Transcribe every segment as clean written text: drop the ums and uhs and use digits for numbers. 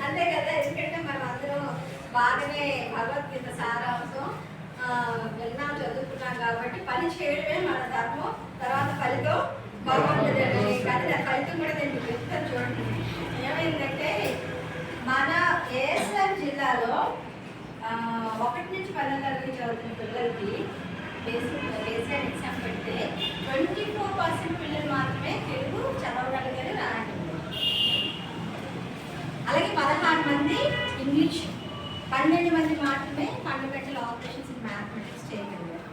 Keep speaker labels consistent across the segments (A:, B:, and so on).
A: అంతే కదా, ఎందుకంటే మనం అందరం బాగానే భగవద్గీత సారాంశం విన్నాం, చదువుకున్నాం కాబట్టి పని చేయడమే మన ధర్మం, తర్వాత ఫలితం భగవంతుడే. కానీ దాని ఫలితం కూడా నేను చెప్తాను చూడండి. ఏమైందంటే మన ఏఎస్ఆర్ జిల్లాలో 1 నుంచి 10వ తరగతి చదువుతున్న పిల్లలకి బేసిక్ ఎగ్జామ్ పెడితే 24% పిల్లలు మాత్రమే తెలుగు చదవగలిగారు, రాయగలిగారు. అలాగే 16 మంది ఇంగ్లీష్, 12 మంది మాత్రమే ఫండమెంటల్ ఆపరేషన్స్ ఇన్ మ్యాథమెటిక్స్ చేయగలిగారు.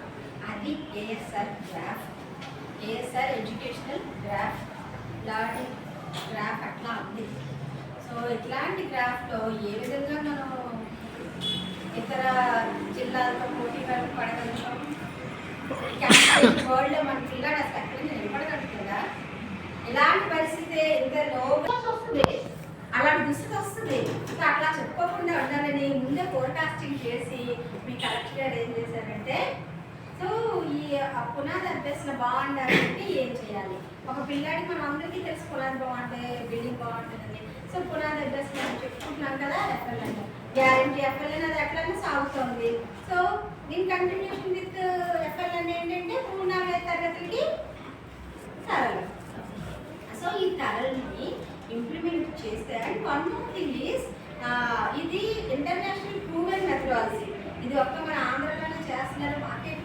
A: అది ASR graph, ASR educational graph, learning graph అట్లా ఉంది. సో ఇట్లాంటి గ్రాఫ్లో ఏ విధంగా మనం ఇతర జిల్లాలతో పోటీ పడగలుగుతాం? వరల్డ్లో మన పిల్లాడు అసలు ఎక్కడి నుంచి నిలబడగలుగుతుందా? ఇలాంటి పరిస్థితి ఇంత లోగా వస్తుంది, అలాంటి దుస్థితి వస్తుంది. సో అట్లా చెప్పుకోకుండా ఉండాలని ముందే ఫోర్కాస్టింగ్ చేసి మీ కలెక్టర్ గారు ఏం చేశారంటే, సో ఈ పునాది అభ్యసన బాగుండాలంటే ఏం చేయాలి? ఒక పిల్లాడికి మనం అందరికీ తెలుసు పునాది బాగుంటే బిల్డింగ్ బాగుంటుందని. సో పునాది అభ్యసన చెప్పుకుంటున్నాం కదా, ఎఫ్ఎల్ఎన్ గ్యారంటీ ఎఫ్ఎల్ఎన్ అది ఎట్లనే సాగుతుంది. సో దీని కంటిన్యూషన్ విత్ ఎఫ్ఎల్ఎన్ ఏంటంటే 3-4 తరగతులకి సరళం. సో ఈ తరల్ని ఇంప్లిమెంట్ చేస్తే, and one more thing is ఇది ఇంటర్నేషనల్ ప్రూవెన్ మెథడాలజీ. ఇది ఒక్క మన ఆంధ్రలోనే చేస్తున్నారు, మాకే